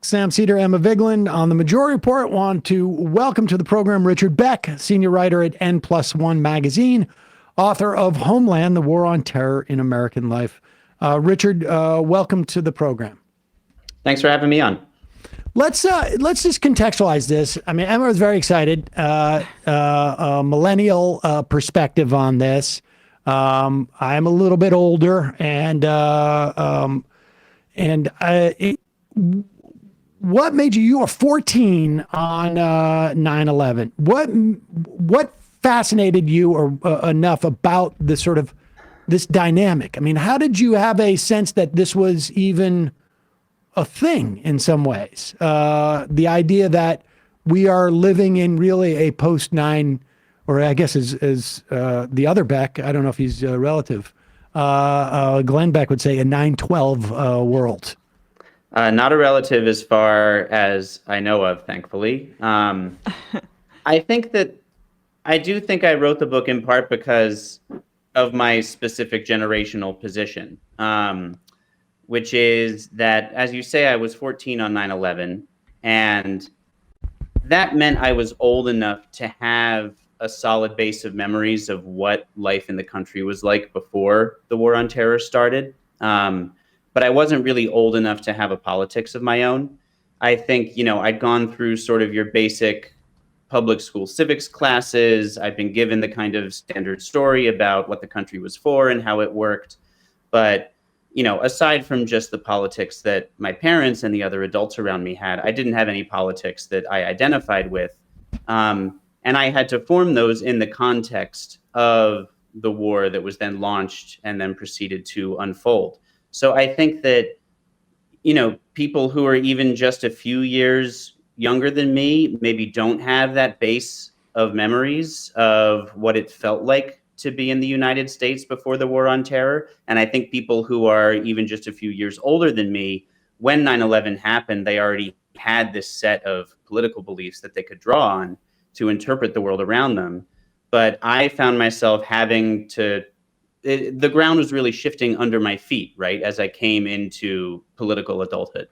Sam Seder, Emma Vigeland. On the Majority Report, want to welcome to the program Richard Beck, senior writer at N+1 magazine, author of Homeland, The War on Terror in American Life. Richard, welcome to the program. Thanks for having me on. Let's just contextualize this. I mean, Emma was very excited. Millennial perspective on this. I'm a little bit older, what made you were 14 on 9/11? What fascinated you or enough about the sort of this dynamic? I mean, how did you have a sense that this was even a thing in some ways? The idea that we are living in really a post-9, or I guess as the other Beck, I don't know if he's a relative, Glenn Beck would say a 9/12 world. Not a relative as far as I know of, thankfully. I do think I wrote the book in part because of my specific generational position, which is that, as you say, I was 14 on 9/11, and that meant I was old enough to have a solid base of memories of what life in the country was like before the war on terror started. But I wasn't really old enough to have a politics of my own. I think, I'd gone through sort of your basic public school civics classes. I've been given the kind of standard story about what the country was for and how it worked. But, aside from just the politics that my parents and the other adults around me had, I didn't have any politics that I identified with. And I had to form those in the context of the war that was then launched and then proceeded to unfold. So I think that, people who are even just a few years younger than me maybe don't have that base of memories of what it felt like to be in the United States before the war on terror. And I think people who are even just a few years older than me, when 9/11 happened, they already had this set of political beliefs that they could draw on to interpret the world around them. But I found myself having to the ground was really shifting under my feet, right, as I came into political adulthood.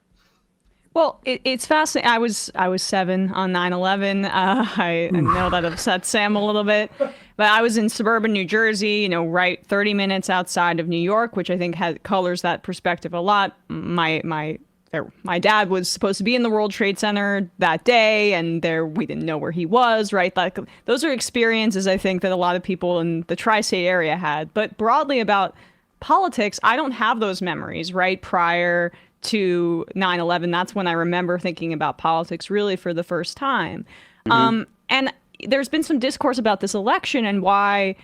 Well, it's fascinating. I was 7 on 9/11. I know that upset Sam a little bit, but I was in suburban New Jersey, right 30 minutes outside of New York, which I think colors that perspective a lot. My dad was supposed to be in the World Trade Center that day, and we didn't know where he was, right? Like, those are experiences, I think, that a lot of people in the tri-state area had. But broadly about politics, I don't have those memories, right? Prior to 9/11, that's when I remember thinking about politics really for the first time. Mm-hmm. And there's been some discourse about this election and why,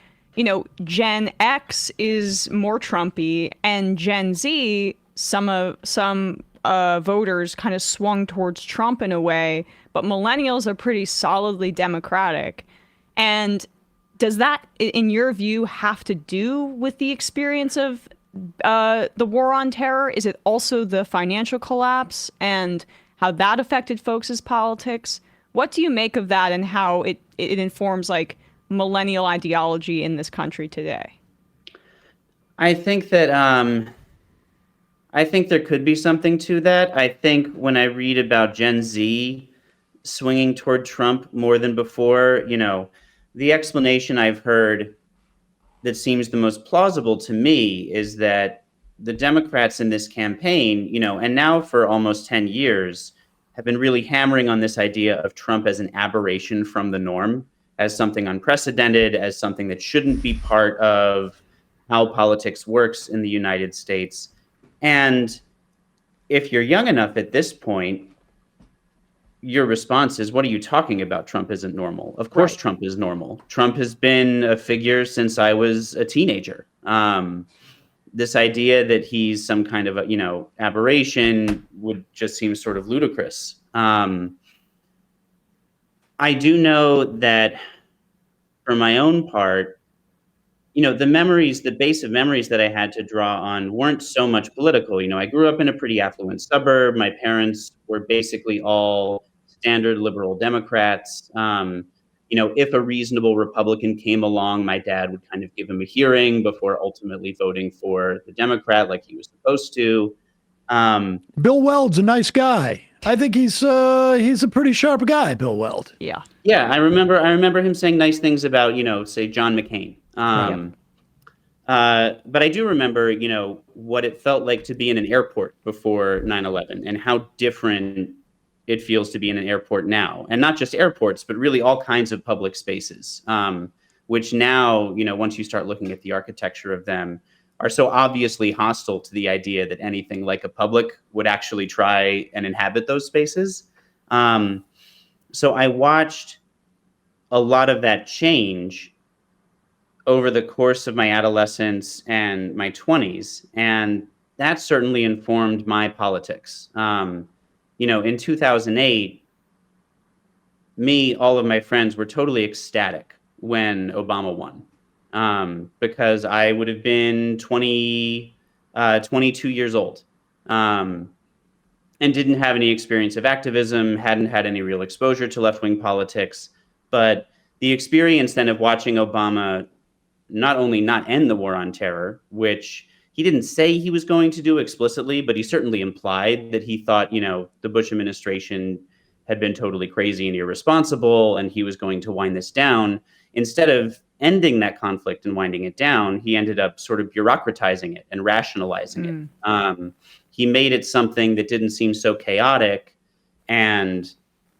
Gen X is more Trumpy, and Gen Z, some voters kind of swung towards Trump in a way, but millennials are pretty solidly Democratic. And does that, in your view, have to do with the experience of the war on terror? Is it also the financial collapse and how that affected folks' politics? What do you make of that and how it informs like millennial ideology in this country today? I think that I think there could be something to that. I think when I read about Gen Z swinging toward Trump more than before, the explanation I've heard that seems the most plausible to me is that the Democrats in this campaign, and now for almost 10 years, have been really hammering on this idea of Trump as an aberration from the norm, as something unprecedented, as something that shouldn't be part of how politics works in the United States. And if you're young enough at this point, your response is, what are you talking about? Trump isn't normal. Of course, right. Trump is normal. Trump has been a figure since I was a teenager. This idea that he's some kind of aberration would just seem sort of ludicrous. I do know that for my own part, the base of memories that I had to draw on weren't so much political. I grew up in a pretty affluent suburb. My parents were basically all standard liberal Democrats. If a reasonable Republican came along, my dad would kind of give him a hearing before ultimately voting for the Democrat like he was supposed to. Bill Weld's a nice guy. I think he's a pretty sharp guy, Bill Weld. Yeah. Yeah, I remember him saying nice things about, say John McCain. But I do remember, what it felt like to be in an airport before 9/11 and how different it feels to be in an airport now. And not just airports, but really all kinds of public spaces, which now, once you start looking at the architecture of them, are so obviously hostile to the idea that anything like a public would actually try and inhabit those spaces. So I watched a lot of that change over the course of my adolescence and my 20s. And that certainly informed my politics. In 2008, all of my friends were totally ecstatic when Obama won, because I would have been 22 years old, and didn't have any experience of activism, hadn't had any real exposure to left-wing politics. But the experience then of watching Obama not only not end the war on terror, which he didn't say he was going to do explicitly, but he certainly implied that he thought, the Bush administration had been totally crazy and irresponsible, and he was going to wind this down. Instead of ending that conflict and winding it down, he ended up sort of bureaucratizing it and rationalizing it. He made it something that didn't seem so chaotic, and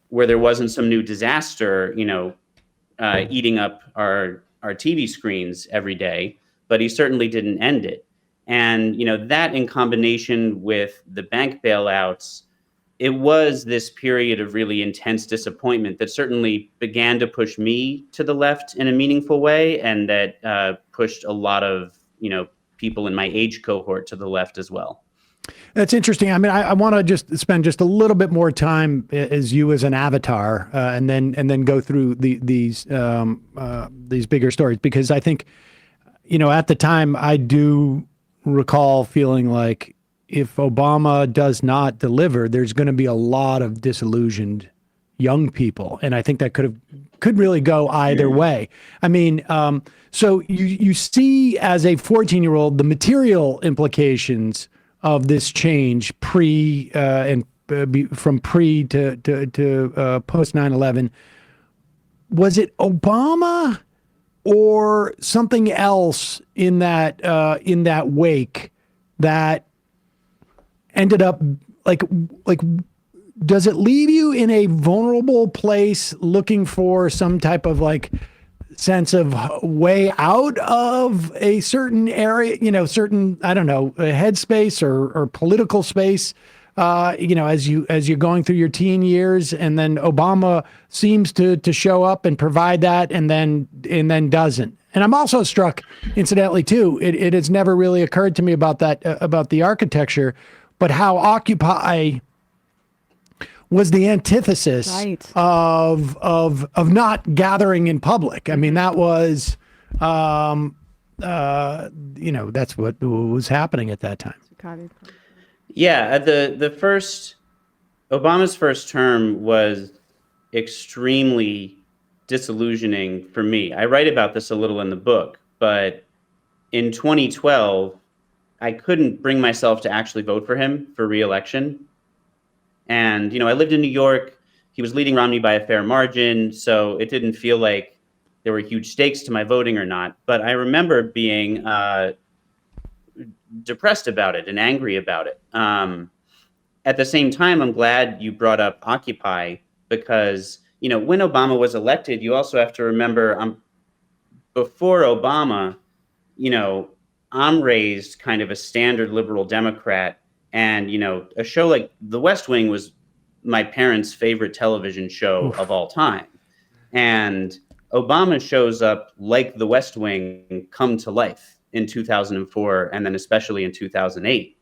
where there wasn't some new disaster, eating up our TV screens every day, but he certainly didn't end it. And, that in combination with the bank bailouts, it was this period of really intense disappointment that certainly began to push me to the left in a meaningful way, and that pushed a lot of, people in my age cohort to the left as well. That's interesting. I mean, I want to just spend just a little bit more time as you as an avatar, and then go through these bigger stories, because I think, at the time I do recall feeling like if Obama does not deliver, there's going to be a lot of disillusioned young people, and I think that could really go either way. I mean, so you see as a 14-year-old the material implications of this change from pre to post 9/11. Was it Obama or something else in that wake that ended up like does it leave you in a vulnerable place looking for some type of sense of way out of a certain area, certain, I don't know, headspace or political space, as you're going through your teen years, and then Obama seems to show up and provide that, and then doesn't. And I'm also struck, incidentally, too, it has never really occurred to me about that, about the architecture, but how Occupy was the antithesis of not gathering in public. I mean, that was, that's what was happening at that time. Yeah, Obama's first term was extremely disillusioning for me. I write about this a little in the book, but in 2012, I couldn't bring myself to actually vote for him for re-election. And, I lived in New York. He was leading Romney by a fair margin, so it didn't feel like there were huge stakes to my voting or not. But I remember being depressed about it and angry about it. At the same time, I'm glad you brought up Occupy, because, when Obama was elected, you also have to remember, before Obama, I'm raised kind of a standard liberal Democrat. And, a show like The West Wing was my parents' favorite television show of all time. And Obama shows up like The West Wing come to life in 2004, and then especially in 2008.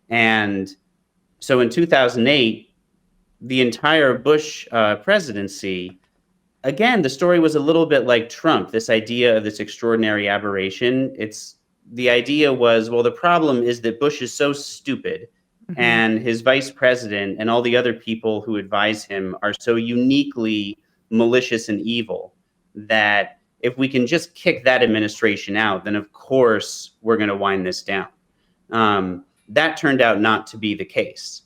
And so in 2008, the entire Bush presidency, again, the story was a little bit like Trump, this idea of this extraordinary aberration. The idea was, well, the problem is that Bush is so stupid, and his vice president and all the other people who advise him are so uniquely malicious and evil that if we can just kick that administration out, then of course we're going to wind this down. That turned out not to be the case.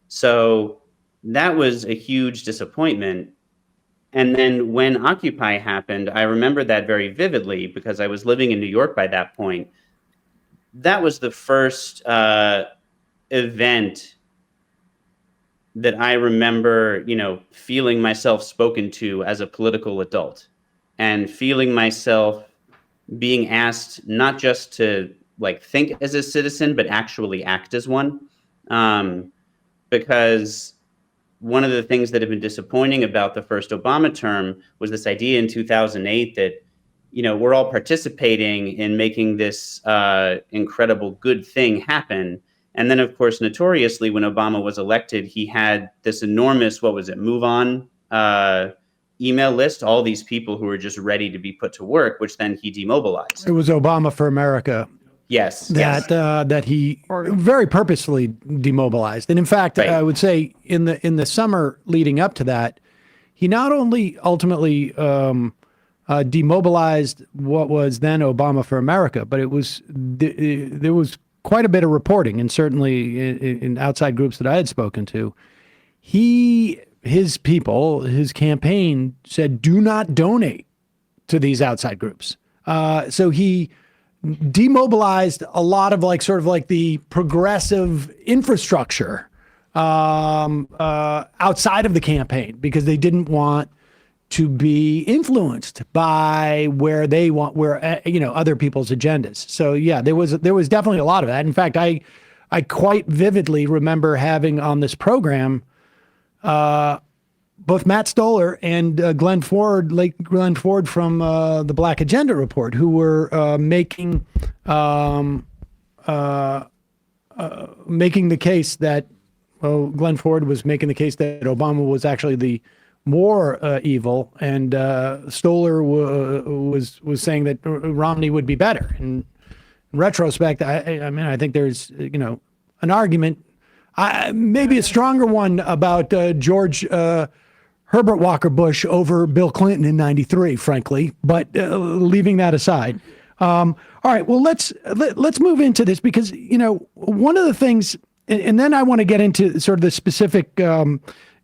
So that was a huge disappointment. And then when Occupy happened, I remember that very vividly because I was living in New York by that point. That was the first event that I remember, feeling myself spoken to as a political adult and feeling myself being asked not just to think as a citizen, but actually act as one. Because one of the things that had been disappointing about the first Obama term was this idea in 2008 that, we're all participating in making this incredible good thing happen. And then, of course, notoriously, when Obama was elected, he had this enormous, Move On email list, all these people who were just ready to be put to work, which then he demobilized. It was Obama for America. Yes. That he very purposefully demobilized. And in fact, Right. I would say in the summer leading up to that, he not only ultimately demobilized what was then Obama for America, but there was quite a bit of reporting, and certainly in outside groups that I had spoken to, his people, his campaign said, do not donate to these outside groups. So he demobilized a lot of the progressive infrastructure outside of the campaign because they didn't want to be influenced by where other people's agendas. So yeah, there was definitely a lot of that. In fact, I quite vividly remember having on this program both Matt Stoller and Glenn Ford from the Black Agenda Report, who were making the case that, Glenn Ford was making the case that Obama was actually the more evil, and Stoller was saying that Romney would be better. And in retrospect, I think there's an argument, maybe a stronger one, about George Herbert Walker Bush over Bill Clinton in '93, frankly. But leaving that aside, all right. Well, let's move into this because one of the things, and then I want to get into sort of the specific.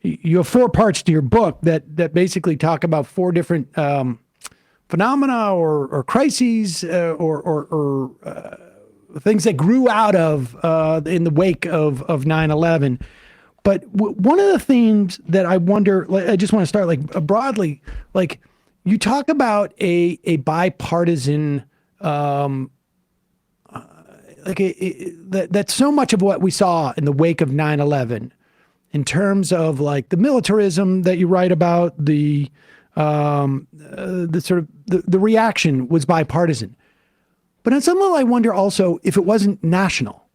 You have 4 parts to your book that basically talk about 4 different phenomena or crises or things that grew out of in the wake of 9/11. But one of the themes that I wonder, I just want to start broadly, you talk about a bipartisan, that's so much of what we saw in the wake of 9/11. In terms of the militarism that you write about, the reaction was bipartisan. But on some level, I wonder also if it wasn't national.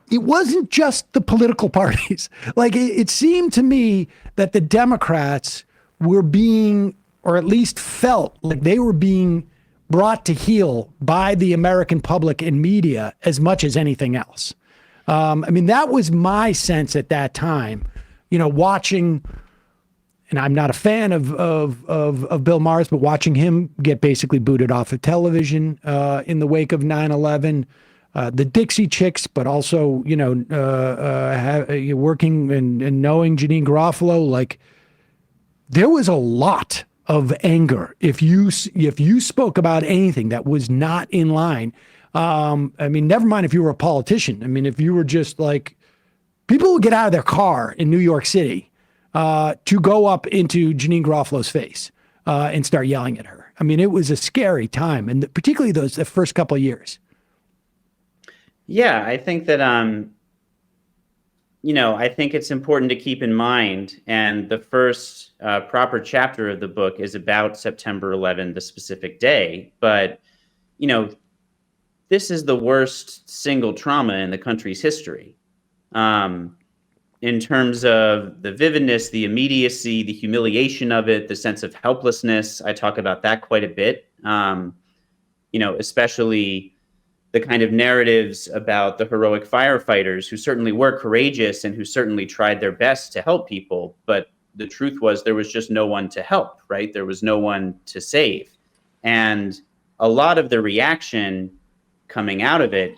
It wasn't just the political parties. It seemed to me that the Democrats were being, or at least felt like they were being brought to heel by the American public and media as much as anything else. That was my sense at that time, watching, and I'm not a fan of Bill Maher's, but watching him get basically booted off of television in the wake of 9/11, the Dixie Chicks, but also, working and knowing Janine Garofalo, there was a lot of anger if you spoke about anything that was not in line. Never mind if you were a politician. If you were just people would get out of their car in New York City to go up into Janine Garofalo's face and start yelling at her. It was a scary time, and particularly the first couple of years. Yeah, I think that, I think it's important to keep in mind, and the first proper chapter of the book is about September 11, the specific day, but, this is the worst single trauma in the country's history. In terms of the vividness, the immediacy, the humiliation of it, the sense of helplessness, I talk about that quite a bit. Especially the kind of narratives about the heroic firefighters who certainly were courageous and who certainly tried their best to help people. But the truth was there was just no one to help, right? There was no one to save. And a lot of the reaction coming out of it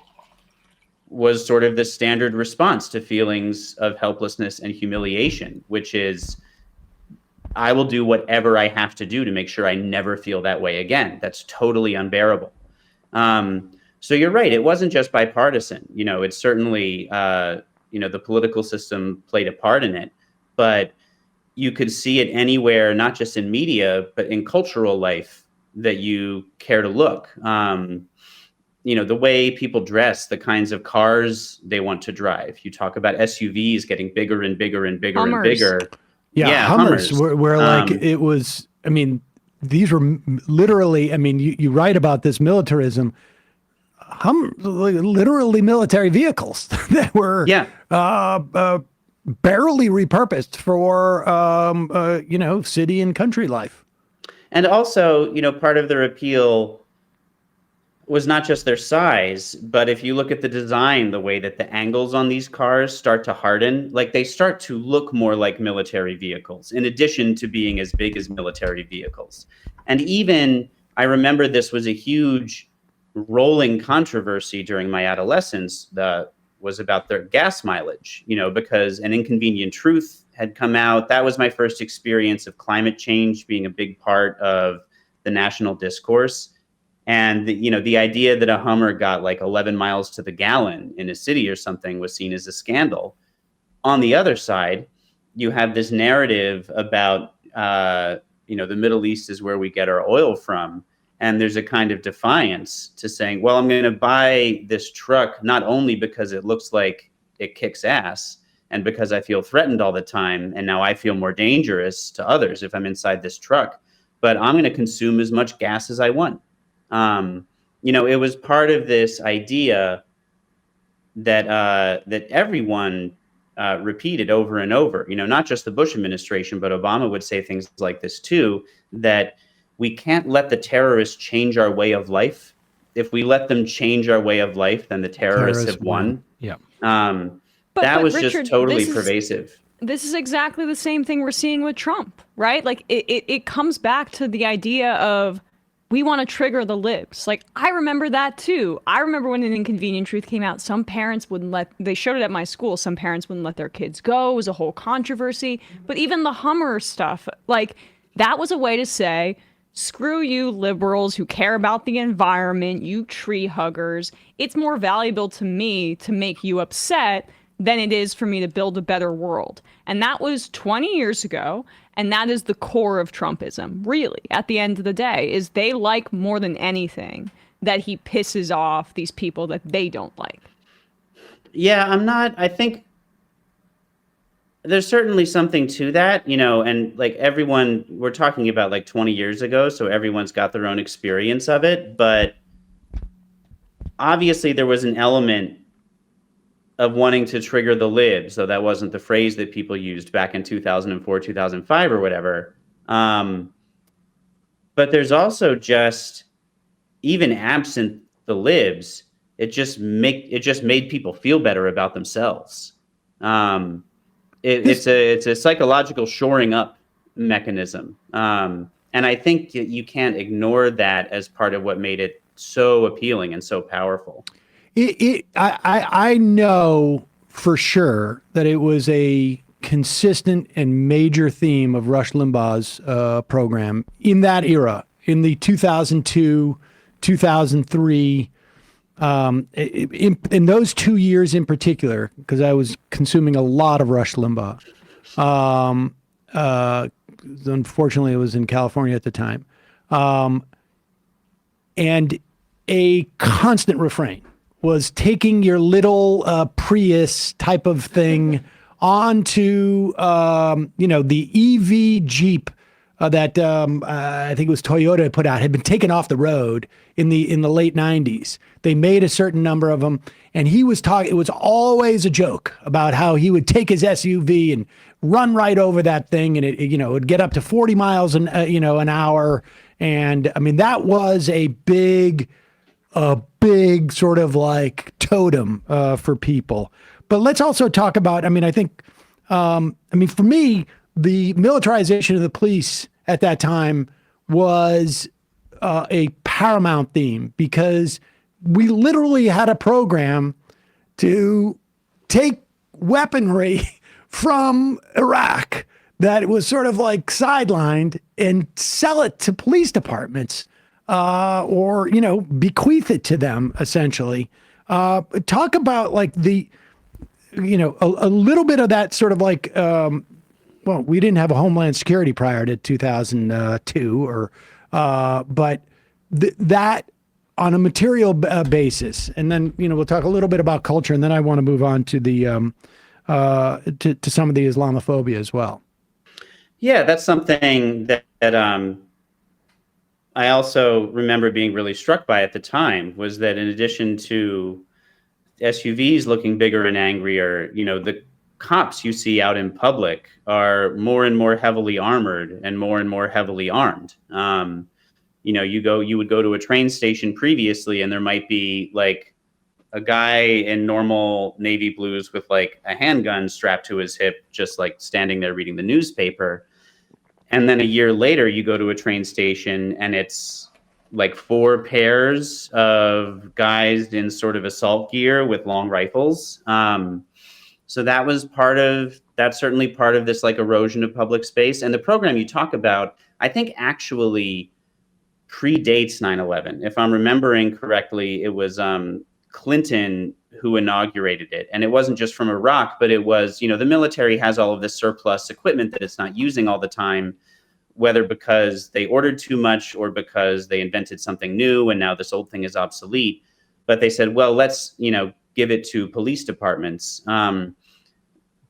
was sort of the standard response to feelings of helplessness and humiliation, which is, I will do whatever I have to do to make sure I never feel that way again. That's totally unbearable. So you're right. It wasn't just bipartisan. It's certainly, the political system played a part in it, but you could see it anywhere, not just in media, but in cultural life that you care to look. The way people dress, the kinds of cars they want to drive. You talk about SUVs getting bigger and bigger and bigger Hummers. and bigger. Yeah, Hummers. Where like it was, these were literally, you write about this militarism, literally military vehicles that were barely repurposed for, city and country life. And also, part of their appeal was not just their size, but if you look at the design, the way that the angles on these cars start to harden, like they start to look more like military vehicles, in addition to being as big as military vehicles. And even, I remember this was a huge rolling controversy during my adolescence that was about their gas mileage, because An Inconvenient Truth had come out. That was my first experience of climate change being a big part of the national discourse. And the idea that a Hummer got like 11 miles to the gallon in a city or something was seen as a scandal. On the other side, you have this narrative about, the Middle East is where we get our oil from. And there's a kind of defiance to saying, well, I'm going to buy this truck not only because it looks like it kicks ass and because I feel threatened all the time. And now I feel more dangerous to others if I'm inside this truck, but I'm going to consume as much gas as I want. It was part of this idea that everyone repeated over and over, not just the Bush administration, but Obama would say things like this too, that we can't let the terrorists change our way of life. If we let them change our way of life, then the terrorists have won. Yeah. That was Richard, just totally pervasive. This is exactly the same thing we're seeing with Trump, right? Like it comes back to the idea of, we want to trigger the libs. Like, I remember that too. I remember when An Inconvenient Truth came out, some parents they showed it at my school, some parents wouldn't let their kids go. It was a whole controversy. But even the Hummer stuff, like, that was a way to say, screw you liberals who care about the environment, you tree huggers. It's more valuable to me to make you upset than it is for me to build a better world. And that was 20 years ago. And that is the core of Trumpism, really, at the end of the day, is they like more than anything that he pisses off these people that they don't like. Yeah, I think there's certainly something to that, and like everyone, we're talking about like 20 years ago, so everyone's got their own experience of it. But obviously there was an element of wanting to trigger the libs, though that wasn't the phrase that people used back in 2004, 2005 or whatever. But there's also just, even absent the libs, it just made people feel better about themselves. It's a psychological shoring up mechanism. And I think you can't ignore that as part of what made it so appealing and so powerful. I know for sure that it was a consistent and major theme of Rush Limbaugh's program in that era, in the 2002, 2003, in those 2 years in particular, because I was consuming a lot of Rush Limbaugh. Unfortunately, it was in California at the time. And a constant refrain was taking your little Prius type of thing onto, the EV Jeep that I think it was Toyota put out, had been taken off the road in the late 90s. They made a certain number of them, and he was talking. It was always a joke about how he would take his SUV and run right over that thing, and it would get up to 40 miles an hour. And I mean, that was a big sort of like totem for people. But let's also talk about, I think, for me, the militarization of the police at that time was a paramount theme, because we literally had a program to take weaponry from Iraq that was sort of like sidelined and sell it to police departments, or, you know, bequeath it to them essentially. Talk about like the, you know, a little bit of that sort of like, well, we didn't have a Homeland Security prior to 2002 or, but that on a material basis. And then, you know, we'll talk a little bit about culture, and then I want to move on to the, to some of the Islamophobia as well. Yeah, that's something that I also remember being really struck by at the time, was that in addition to SUVs looking bigger and angrier, you know, the cops you see out in public are more and more heavily armored and more heavily armed. You know, you would go to a train station previously, and there might be like a guy in normal navy blues with like a handgun strapped to his hip, just like standing there reading the newspaper. And then a year later, you go to a train station and it's like 4 pairs of guys in sort of assault gear with long rifles. So that's certainly part of this like erosion of public space. And the program you talk about, I think actually predates 9/11. If I'm remembering correctly, it was Clinton who inaugurated it. And it wasn't just from Iraq, but it was, you know, the military has all of this surplus equipment that it's not using all the time, whether because they ordered too much or because they invented something new and now this old thing is obsolete. But they said, well, let's, you know, give it to police departments.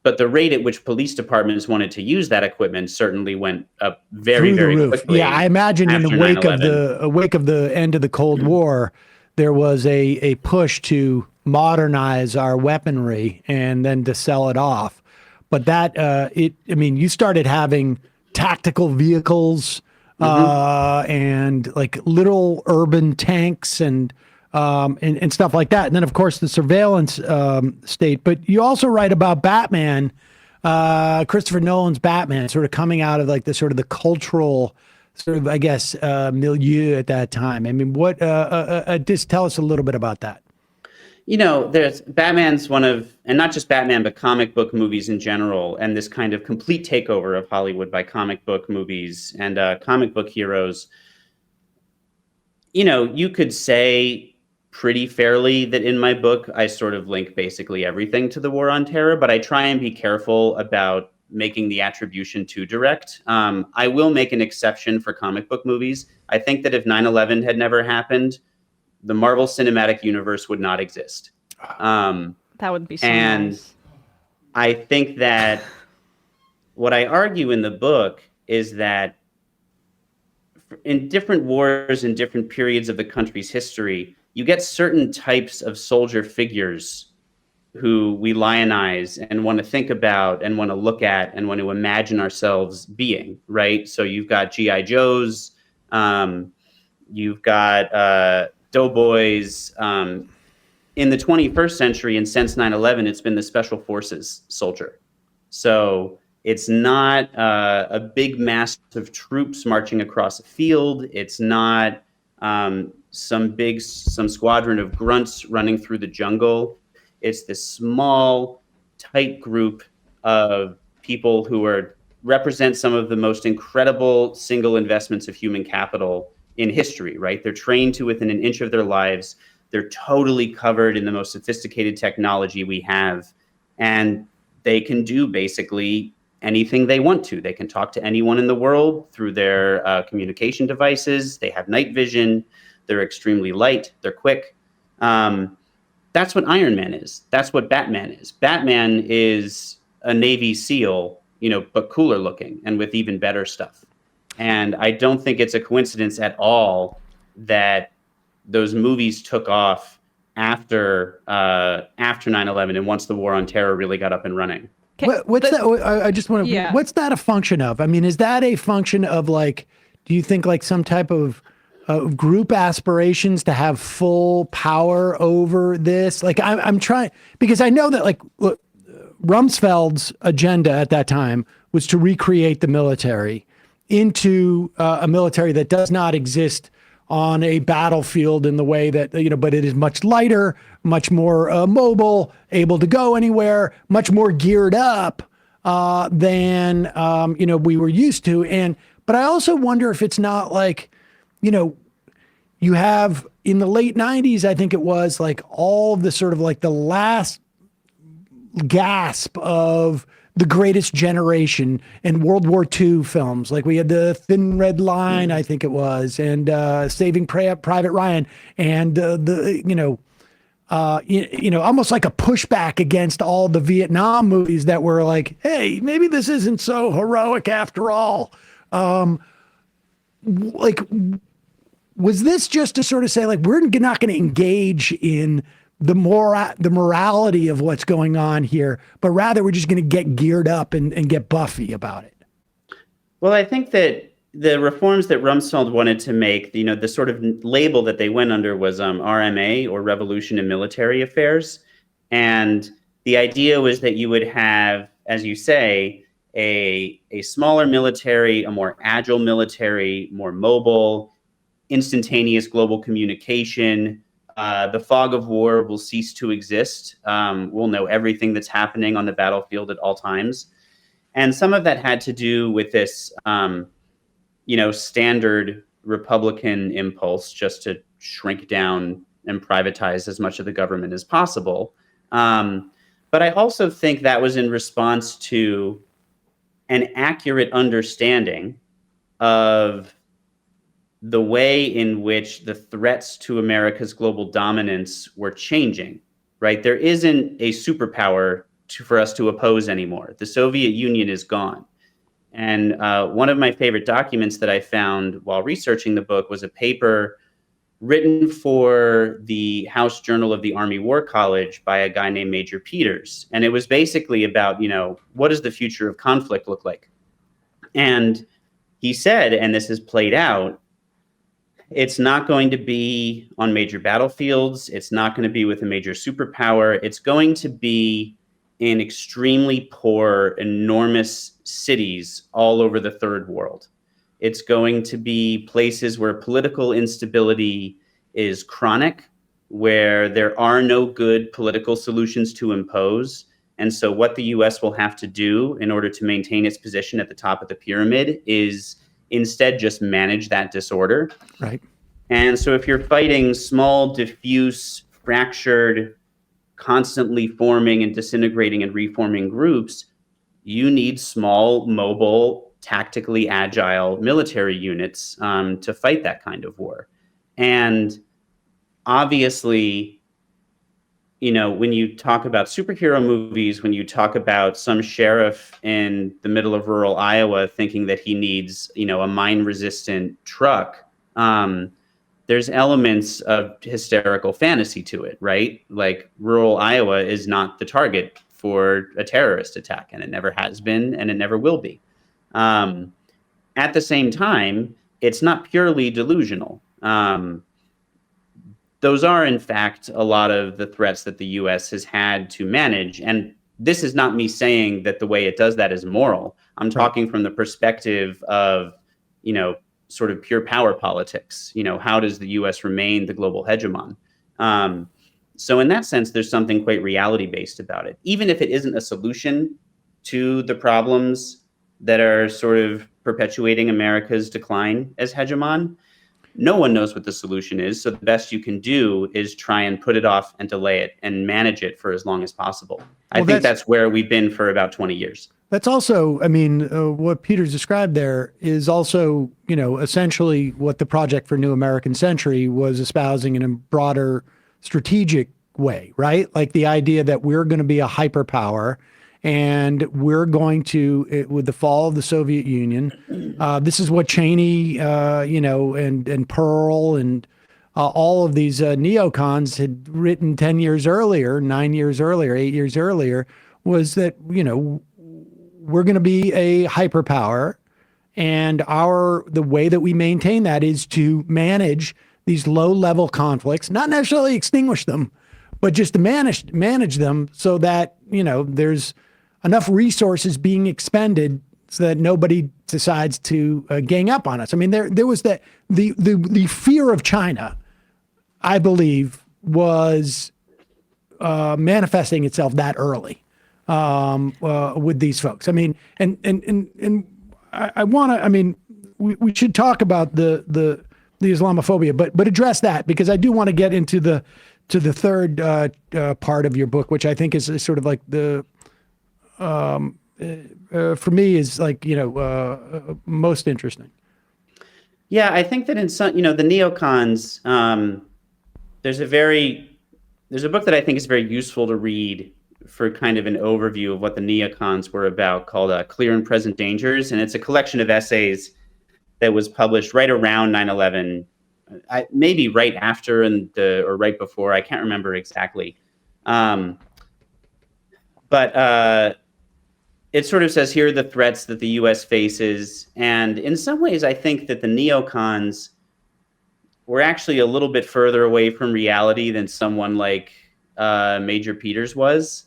But the rate at which police departments wanted to use that equipment certainly went up very quickly. Yeah, I imagine in the wake of the end of the Cold War, there was a push to modernize our weaponry and then to sell it off. But that I mean, you started having tactical vehicles and like little urban tanks and stuff like that. And then of course the surveillance state. But you also write about Batman, Christopher Nolan's Batman, sort of coming out of like the sort of the cultural sort of, I guess, milieu at that time. I mean, what, just tell us a little bit about that. You know, Batman's one of, and not just Batman, but comic book movies in general, and this kind of complete takeover of Hollywood by comic book movies and comic book heroes. You know, you could say pretty fairly that in my book, I sort of link basically everything to the war on terror, but I try and be careful about making the attribution too direct. I will make an exception for comic book movies. I think that if 9/11 had never happened, the Marvel Cinematic Universe would not exist. That would be so and nice. I think that what I argue in the book is that in different wars and different periods of the country's history, you get certain types of soldier figures who we lionize and want to think about and want to look at and want to imagine ourselves being, right? So you've got G.I. Joes, you've got doughboys. In the 21st century and since 9/11, it's been the special forces soldier. So it's not a big mass of troops marching across a field. It's not some squadron of grunts running through the jungle. It's this small, tight group of people who represent some of the most incredible single investments of human capital in history, right? They're trained to within an inch of their lives. They're totally covered in the most sophisticated technology we have. And they can do basically anything they want to. They can talk to anyone in the world through their communication devices. They have night vision. They're extremely light. They're quick. That's what Iron Man is. That's what Batman is. Batman is a Navy SEAL, you know, but cooler looking and with even better stuff. And I don't think it's a coincidence at all that those movies took off after 9/11 and once the war on terror really got up and running. What's that? I just want to. Yeah. What's that a function of? I mean, is that a function of like? Do you think like some type of group aspirations to have full power over this? Like, I'm trying, because I know that like look, Rumsfeld's agenda at that time was to recreate the military into a military that does not exist on a battlefield in the way that, but it is much lighter, much more mobile, able to go anywhere, much more geared up than, we were used to. But I also wonder if it's not like, you have in the late 90s, I think it was like all of the sort of like the last gasp of the Greatest Generation and World War II films. Like we had the Thin Red Line, I think it was, and Saving Private Ryan, and almost like a pushback against all the Vietnam movies that were like, hey, maybe this isn't so heroic after all. Was this just to sort of say, like, we're not going to engage in the morality of what's going on here, but rather we're just going to get geared up and get Buffy about it? Well, I think that the reforms that Rumsfeld wanted to make, the sort of label that they went under was RMA, or Revolution in Military Affairs. And the idea was that you would have, as you say, a smaller military, a more agile military, more mobile, instantaneous global communication. The fog of war will cease to exist. We'll know everything that's happening on the battlefield at all times. And some of that had to do with this, standard Republican impulse just to shrink down and privatize as much of the government as possible. But I also think that was in response to an accurate understanding of the way in which the threats to America's global dominance were changing, right? There isn't a superpower for us to oppose anymore. The Soviet Union is gone. And one of my favorite documents that I found while researching the book was a paper written for the House Journal of the Army War College by a guy named Major Peters. And it was basically about, what does the future of conflict look like? And he said, and this has played out, it's not going to be on major battlefields. It's not going to be with a major superpower. It's going to be in extremely poor, enormous cities all over the third world. It's going to be places where political instability is chronic, where there are no good political solutions to impose. And so what the US will have to do in order to maintain its position at the top of the pyramid is instead just manage that disorder. Right. And so if you're fighting small, diffuse, fractured, constantly forming and disintegrating and reforming groups, you need small, mobile, tactically agile military units to fight that kind of war. And obviously, when you talk about superhero movies, when you talk about some sheriff in the middle of rural Iowa thinking that he needs, a mine-resistant truck, there's elements of hysterical fantasy to it, right? Like rural Iowa is not the target for a terrorist attack, and it never has been, and it never will be. At the same time, it's not purely delusional. Those are, in fact, a lot of the threats that the U.S. has had to manage. And this is not me saying that the way it does that is moral. I'm talking from the perspective of, sort of pure power politics. How does the U.S. remain the global hegemon? So in that sense, there's something quite reality-based about it. Even if it isn't a solution to the problems that are sort of perpetuating America's decline as hegemon, no one knows what the solution is. So the best you can do is try and put it off and delay it and manage it for as long as possible. I think that's where we've been for about 20 years. That's also, what Peter's described there is also, essentially what the Project for New American Century was espousing in a broader strategic way, right? Like the idea that we're going to be a hyperpower and we're going to, with the fall of the Soviet Union, this is what Cheney, and Pearl and all of these neocons had written 10 years earlier, 9 years earlier, 8 years earlier, was that, we're going to be a hyperpower, and the way that we maintain that is to manage these low-level conflicts, not necessarily extinguish them, but just to manage them so that, there's enough resources being expended so that nobody decides to gang up on us. I mean, there was the fear of China, I believe, was manifesting itself that early with these folks. I mean, and I want to. I mean, we should talk about the Islamophobia, but address that, because I do want to get into the third part of your book, which I think is sort of like the for me is like, most interesting. Yeah, I think that in some, the neocons, there's a book that I think is very useful to read for kind of an overview of what the neocons were about, called Clear and Present Dangers. And it's a collection of essays that was published right around 9/11, maybe right after or right before, I can't remember exactly. But it sort of says, here are the threats that the U.S. faces. And in some ways, I think that the neocons were actually a little bit further away from reality than someone like Major Peters was,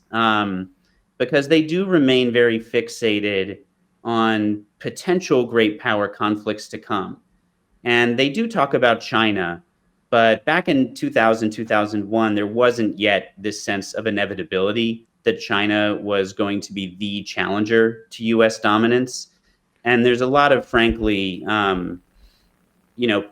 because they do remain very fixated on potential great power conflicts to come. And they do talk about China, but back in 2000, 2001, there wasn't yet this sense of inevitability that China was going to be the challenger to U.S. dominance. And there's a lot of, frankly,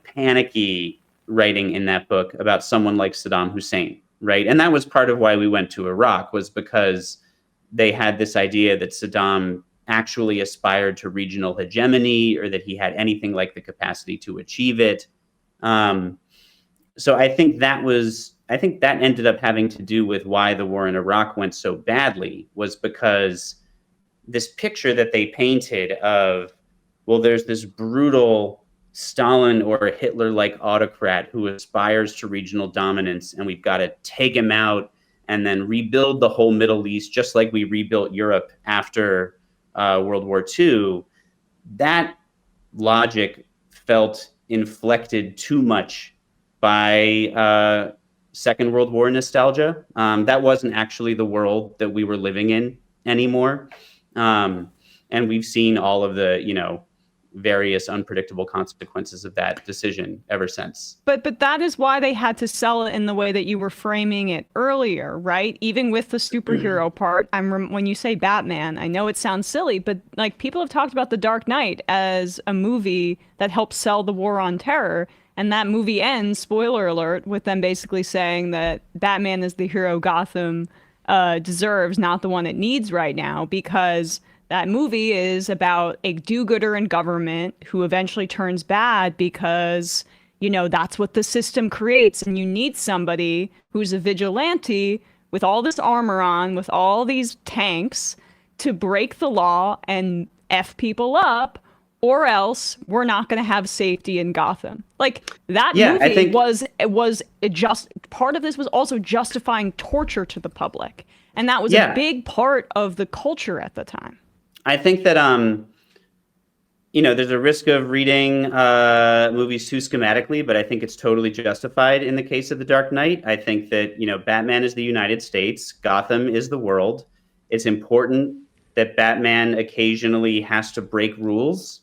panicky writing in that book about someone like Saddam Hussein, right? And that was part of why we went to Iraq, was because they had this idea that Saddam actually aspired to regional hegemony, or that he had anything like the capacity to achieve it. So I think that ended up having to do with why the war in Iraq went so badly, was because this picture that they painted of, well, there's this brutal Stalin or Hitler-like autocrat who aspires to regional dominance, and we've got to take him out and then rebuild the whole Middle East, just like we rebuilt Europe after World War II. That logic felt inflected too much by Second World War nostalgia. That wasn't actually the world that we were living in anymore. And we've seen all of the, various unpredictable consequences of that decision ever since. But that is why they had to sell it in the way that you were framing it earlier, right? Even with the superhero part. When you say Batman, I know it sounds silly, but like, people have talked about The Dark Knight as a movie that helps sell the war on terror. And that movie ends, spoiler alert, with them basically saying that Batman is the hero Gotham deserves, not the one it needs right now, because that movie is about a do-gooder in government who eventually turns bad because, that's what the system creates. And you need somebody who's a vigilante with all this armor on, with all these tanks, to break the law and F people up, or else we're not going to have safety in Gotham. Like, that movie was just part of this was also justifying torture to the public. And that was a big part of the culture at the time. I think that, there's a risk of reading movies too schematically, but I think it's totally justified in the case of The Dark Knight. I think that, Batman is the United States, Gotham is the world. It's important that Batman occasionally has to break rules,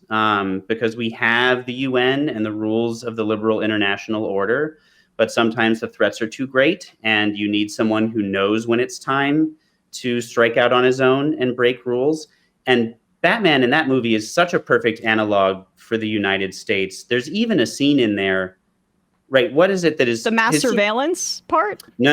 because we have the UN and the rules of the liberal international order, but sometimes the threats are too great and you need someone who knows when it's time to strike out on his own and break rules. And Batman in that movie is such a perfect analog for the United States. There's even a scene in there, right? What is it that is... The mass surveillance part? No.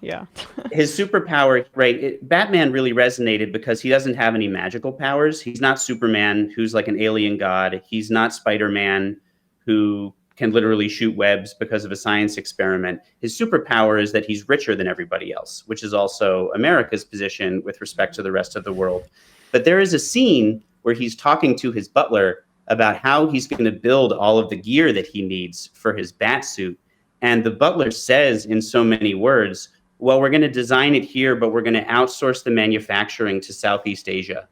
Yeah. His superpower, right? Batman really resonated because he doesn't have any magical powers. He's not Superman, who's like an alien god. He's not Spider-Man, who can literally shoot webs because of a science experiment. His superpower is that he's richer than everybody else, which is also America's position with respect to the rest of the world. But there is a scene where he's talking to his butler about how he's going to build all of the gear that he needs for his bat suit. And the butler says in so many words, well, we're going to design it here, but we're going to outsource the manufacturing to Southeast Asia.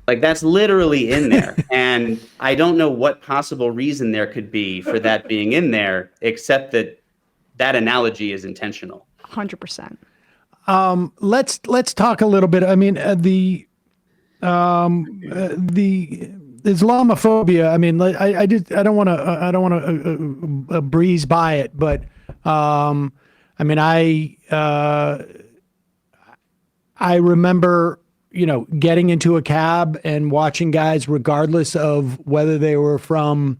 Like, that's literally in there. And I don't know what possible reason there could be for that being in there, except that that analogy is intentional. 100%. Let's talk a little bit. I mean, the Islamophobia. I mean, I just I don't want to breeze by it, but I mean, I remember, getting into a cab and watching guys, regardless of whether they were from,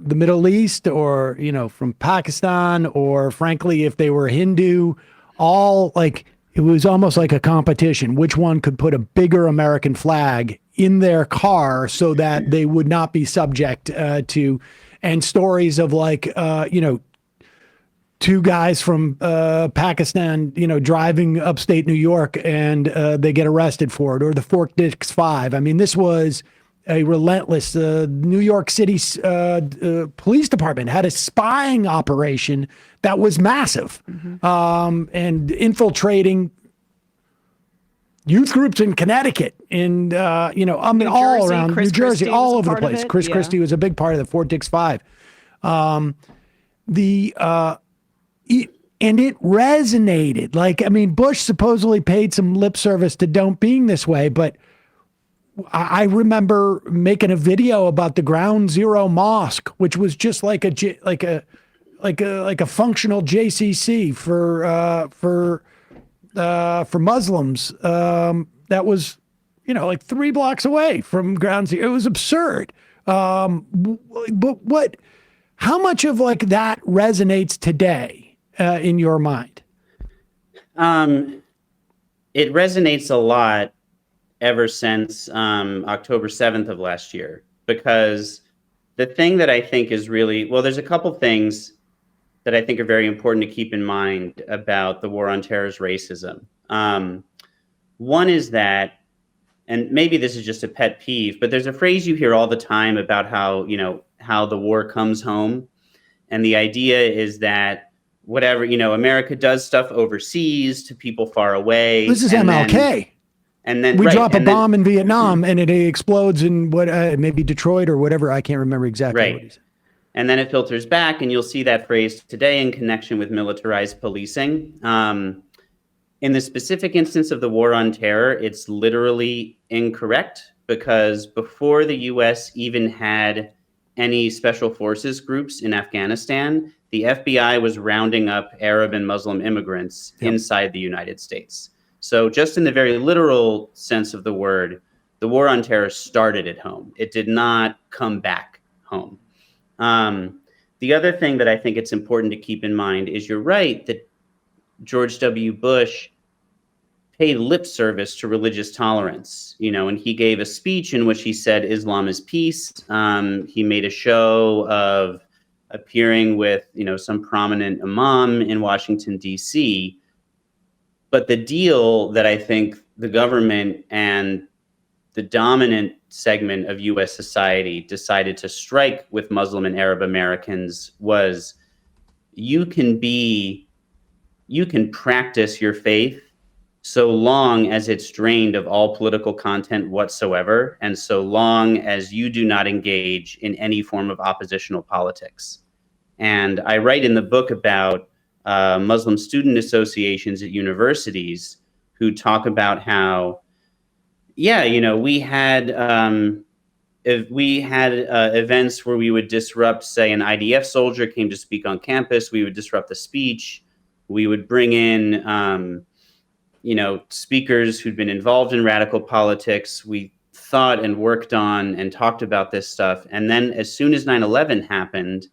the Middle East or, from Pakistan, or frankly, if they were Hindu, all like it was almost like a competition. Which one could put a bigger American flag in their car so that they would not be subject to, and stories of like, two guys from Pakistan, driving upstate New York, and they get arrested for it, or the Fort Dix Five. I mean, this was a relentless. New York City police department had a spying operation that was massive, and infiltrating youth groups in Connecticut, and I mean, all around New Jersey, all over the place. Chris Christie was a big part of the Fort Dix Five. And it resonated. Like, I mean, Bush supposedly paid some lip service to don't being this way, but I remember making a video about the Ground Zero Mosque, which was just like a functional JCC for Muslims. That was, like 3 blocks away from Ground Zero. It was absurd. But how much of like that resonates today? In your mind? It resonates a lot ever since October 7th of last year, because the thing that I think is really, well, there's a couple things that I think are very important to keep in mind about the war on terror's racism. One is that, and maybe this is just a pet peeve, but there's a phrase you hear all the time about how the war comes home. And the idea is that whatever, America does stuff overseas to people far away. This is MLK. And then we drop a bomb in Vietnam and it explodes in maybe Detroit or whatever. I can't remember exactly what he said. And then it filters back, and you'll see that phrase today in connection with militarized policing. In the specific instance of the war on terror, it's literally incorrect, because before the U.S. even had any special forces groups in Afghanistan, the FBI was rounding up Arab and Muslim immigrants inside the United States. So just in the very literal sense of the word, the war on terror started at home. It did not come back home. The other thing that I think it's important to keep in mind is you're right that George W. Bush paid lip service to religious tolerance, and he gave a speech in which he said Islam is peace. He made a show of appearing with, some prominent imam in Washington, D.C. But the deal that I think the government and the dominant segment of U.S. society decided to strike with Muslim and Arab Americans was you can practice your faith so long as it's drained of all political content whatsoever, and so long as you do not engage in any form of oppositional politics. And I write in the book about Muslim student associations at universities who talk about how, we had events where we would disrupt, say, an IDF soldier came to speak on campus, we would disrupt the speech, we would bring in speakers who'd been involved in radical politics. We thought and worked on and talked about this stuff. And then as soon as 9/11 happened,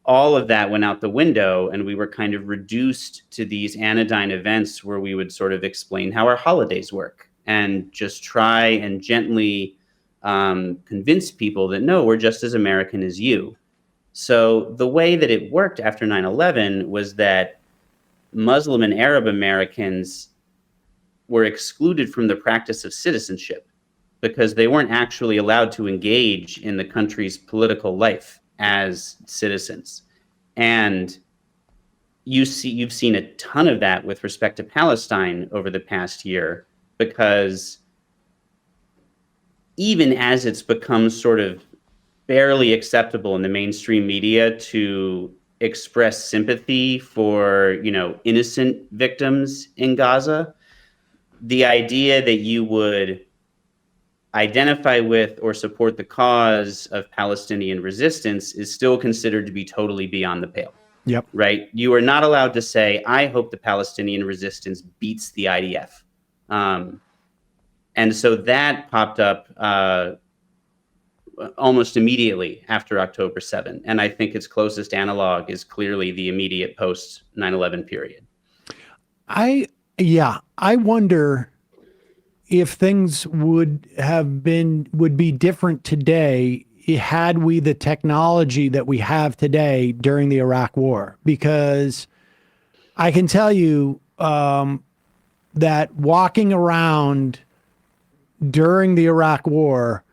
all of that went out the window, and we were kind of reduced to these anodyne events where we would sort of explain how our holidays work and just try and gently convince people that, no, we're just as American as you. So the way that it worked after 9/11 was that Muslim and Arab Americans were excluded from the practice of citizenship because they weren't actually allowed to engage in the country's political life as citizens. And you've seen a ton of that with respect to Palestine over the past year, because even as it's become sort of barely acceptable in the mainstream media to express sympathy for, innocent victims in Gaza. The idea that you would identify with or support the cause of Palestinian resistance is still considered to be totally beyond the pale. Yep. Right? You are not allowed to say, I hope the Palestinian resistance beats the IDF. And so that popped up almost immediately after October 7. And I think its closest analog is clearly the immediate post 9/11 period. I wonder if things would be different today had we the technology that we have today during the Iraq War, because I can tell you that walking around during the Iraq War,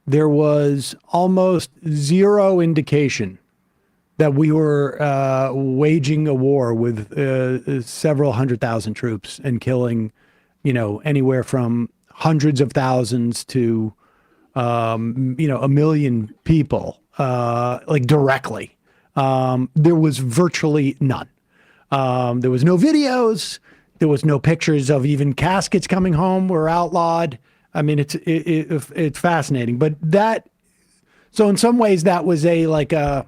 there was almost zero indication that we were waging a war with several 100,000 troops and killing, anywhere from hundreds of thousands to, a million people, like directly. There was virtually none. There was no videos. There was no pictures of even caskets coming home were outlawed. I mean, it's fascinating, but so in some ways that was a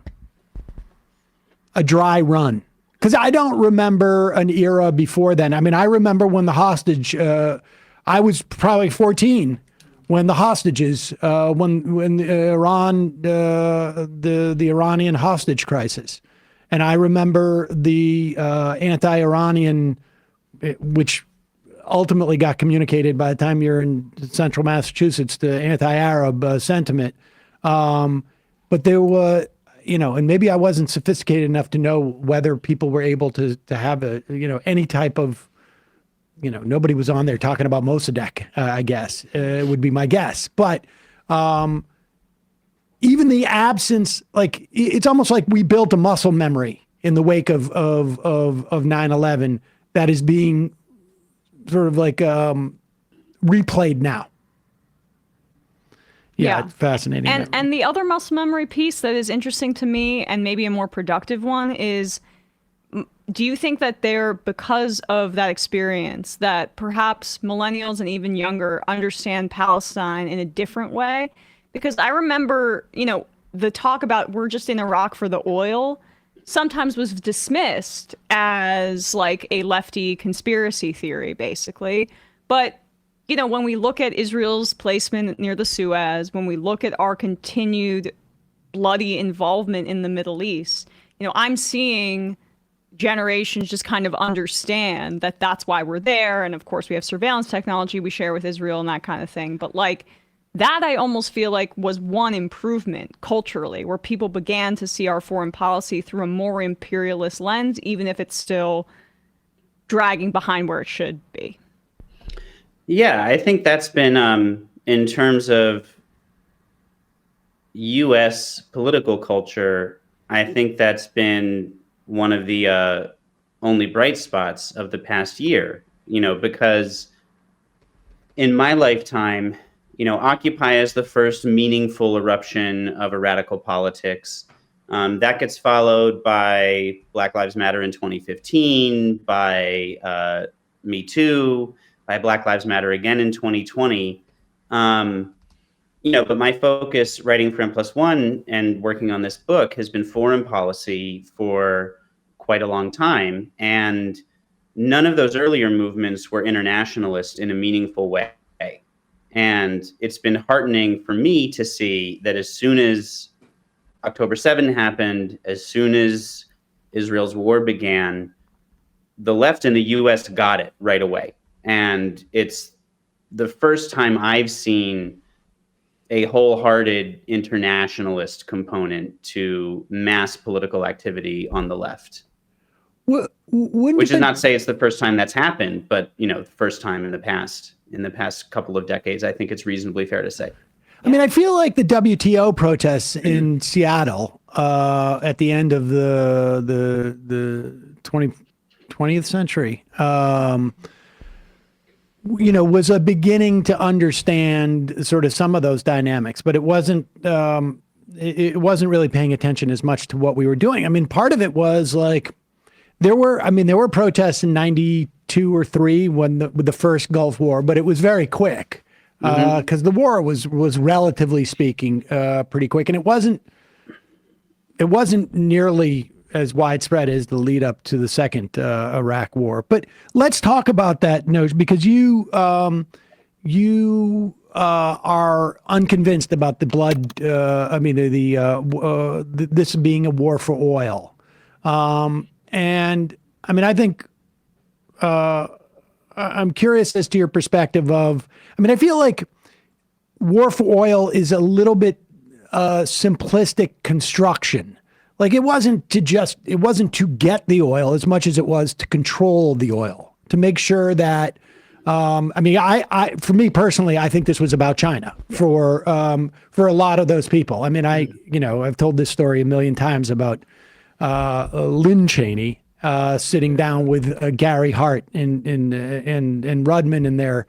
dry run, because I don't remember an era before then. I mean, I remember when the hostage, I was probably 14 when the hostages, when Iran, the Iranian hostage crisis. And I remember the anti-Iranian, which ultimately got communicated by the time you're in central Massachusetts, the anti-Arab sentiment. But there were, and maybe I wasn't sophisticated enough to know whether people were able to have any type of, nobody was on there talking about Mossadegh, I guess, would be my guess. But even the absence, it's almost like we built a muscle memory in the wake of 9/11 that is being sort of replayed now. Yeah, it's fascinating. And the other muscle memory piece that is interesting to me, and maybe a more productive one, is, do you think that because of that experience, that perhaps millennials and even younger understand Palestine in a different way? Because I remember, the talk about we're just in Iraq for the oil sometimes was dismissed as a lefty conspiracy theory, basically. But when we look at Israel's placement near the Suez, when we look at our continued bloody involvement in the Middle East, I'm seeing generations just kind of understand that that's why we're there. And of course, we have surveillance technology we share with Israel and that kind of thing. But that I almost feel like was one improvement culturally, where people began to see our foreign policy through a more imperialist lens, even if it's still dragging behind where it should be. Yeah, I think that's been, in terms of U.S. political culture, I think that's been one of the only bright spots of the past year, because in my lifetime, Occupy is the first meaningful eruption of a radical politics. That gets followed by Black Lives Matter in 2015, by Me Too, by Black Lives Matter again in 2020. But my focus writing for N+1 and working on this book has been foreign policy for quite a long time. And none of those earlier movements were internationalist in a meaningful way. And it's been heartening for me to see that as soon as October 7 happened, as soon as Israel's war began, the left in the US got it right away. And it's the first time I've seen a wholehearted internationalist component to mass political activity on the left. Which is not to say it's the first time that's happened, but the first time in the past couple of decades, I think it's reasonably fair to say. I mean, I feel like the WTO protests in Seattle at the end of the 20th century, was a beginning to understand sort of some of those dynamics, but it wasn't it wasn't really paying attention as much to what we were doing. I mean, part of it was like there were protests in 92 or 3 when the first Gulf War, but it was very quick because the war was relatively speaking pretty quick, and it wasn't nearly as widespread as the lead up to the second Iraq War. But let's talk about that notion, because you are unconvinced about the blood. This being a war for oil, and I mean, I think I'm curious as to your perspective of. I mean, I feel like war for oil is a little bit simplistic construction. Like it wasn't to get the oil as much as it was to control the oil, to make sure that. For me personally, I think this was about China for a lot of those people. I mean, I've told this story a million times about Lynn Cheney sitting down with Gary Hart and Rudman and their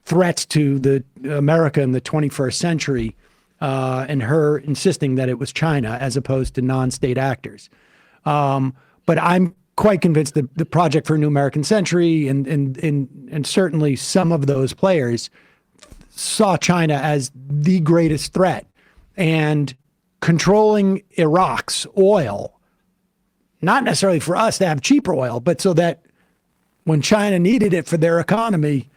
threats to America in the 21st century, and her insisting that it was China as opposed to non-state actors. But I'm quite convinced that the Project for a New American Century and certainly some of those players saw China as the greatest threat, and controlling Iraq's oil, not necessarily for us to have cheaper oil, but so that when China needed it for their economy,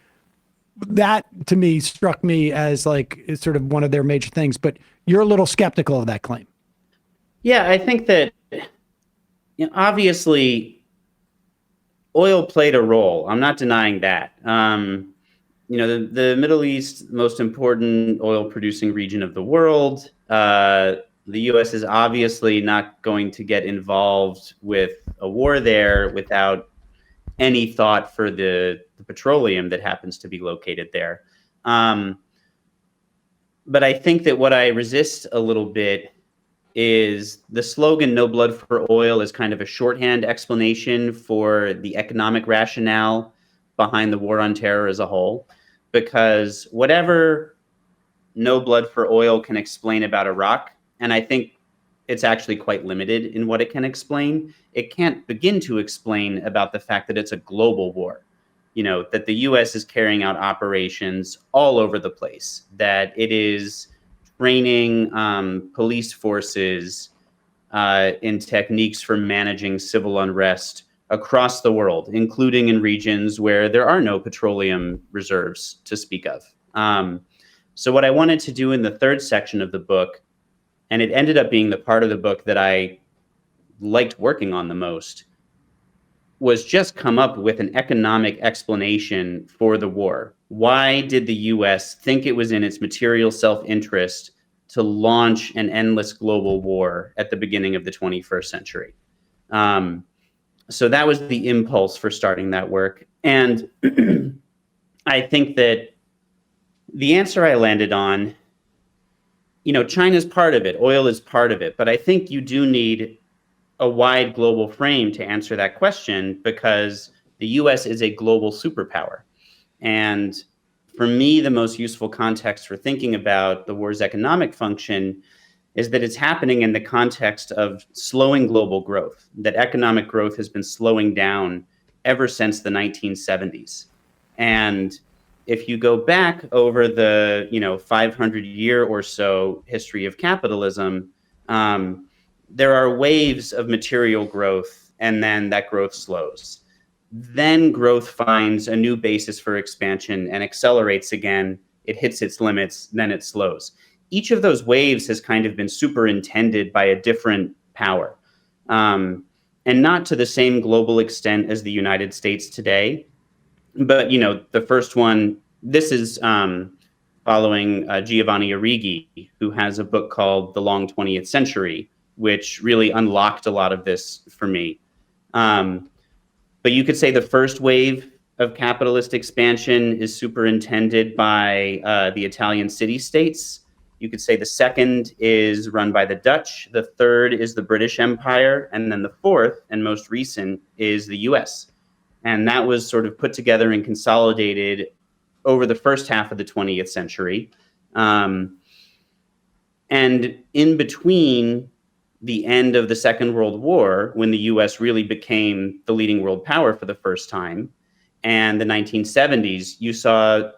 that to me struck me as like it's sort of one of their major things. But you're a little skeptical of that claim. Yeah, I think that obviously oil played a role. I'm not denying that. The Middle East, most important oil producing region of the world. The U.S. is obviously not going to get involved with a war there without any thought for the petroleum that happens to be located there. But I think that what I resist a little bit is the slogan "No blood for oil" is kind of a shorthand explanation for the economic rationale behind the war on terror as a whole. Because whatever "No blood for oil" can explain about Iraq, and I think it's actually quite limited in what it can explain, it can't begin to explain about the fact that it's a global war. That the U.S. is carrying out operations all over the place, that it is training police forces in techniques for managing civil unrest across the world, including in regions where there are no petroleum reserves to speak of. So what I wanted to do in the third section of the book, and it ended up being the part of the book that I liked working on the most, was just come up with an economic explanation for the war. Why did the U.S. think it was in its material self-interest to launch an endless global war at the beginning of the 21st century? So that was the impulse for starting that work. And I think that the answer I landed on, China's part of it, oil is part of it, but I think you do need a wide global frame to answer that question, because the US is a global superpower. And for me, the most useful context for thinking about the war's economic function is that it's happening in the context of slowing global growth, that economic growth has been slowing down ever since the 1970s. And if you go back over the 500-year or so history of capitalism, there are waves of material growth, and then that growth slows. Then growth finds a new basis for expansion and accelerates again. It hits its limits, then it slows. Each of those waves has kind of been superintended by a different power, and not to the same global extent as the United States today. But, the first one, this is following Giovanni Arrighi, who has a book called The Long 20th Century, which really unlocked a lot of this for me. But you could say the first wave of capitalist expansion is superintended by the Italian city-states. You could say the second is run by the Dutch, the third is the British Empire, and then the fourth and most recent is the US. And that was sort of put together and consolidated over the first half of the 20th century. And in between the end of the Second World War, when the US really became the leading world power for the first time, and the 1970s, you saw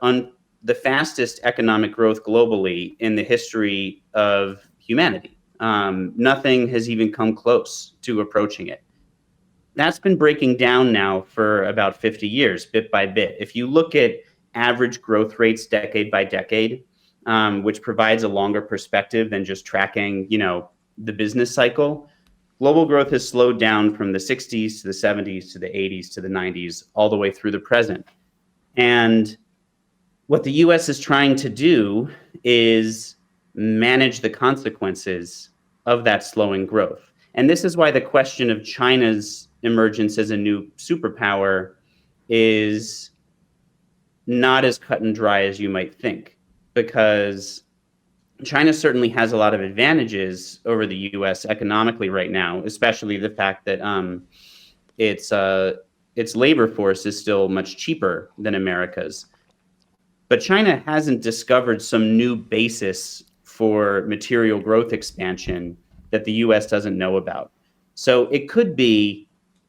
the fastest economic growth globally in the history of humanity. Nothing has even come close to approaching it. That's been breaking down now for about 50 years, bit by bit. If you look at average growth rates decade by decade, which provides a longer perspective than just tracking, the business cycle, global growth has slowed down from the 60s to the 70s to the 80s to the 90s, all the way through the present. And what the US is trying to do is manage the consequences of that slowing growth. And this is why the question of China's emergence as a new superpower is not as cut and dry as you might think, because China certainly has a lot of advantages over the US economically right now, especially the fact that its labor force is still much cheaper than America's. But China hasn't discovered some new basis for material growth expansion that the US doesn't know about. So it could be,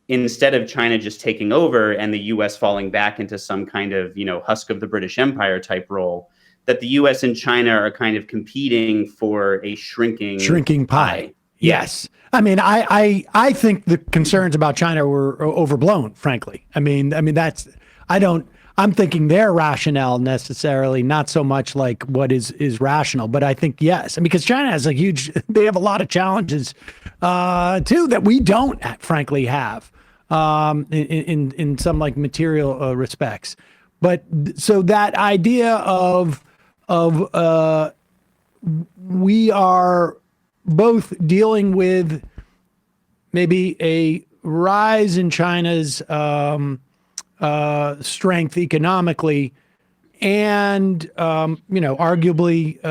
instead of China just taking over and the US falling back into some kind of, husk of the British Empire type role, that the US and China are kind of competing for a shrinking pie. Yes. I mean, I think the concerns about China were overblown, frankly. I'm thinking their rationale necessarily, not so much like what is rational, but I think, yes, because China has they have a lot of challenges too that we don't frankly have in some like material respects. But so that idea of we are both dealing with maybe a rise in China's strength economically, and arguably,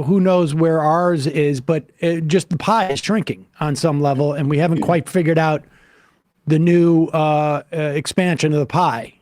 who knows where ours is, but just the pie is shrinking on some level, and we haven't quite figured out the new expansion of the pie.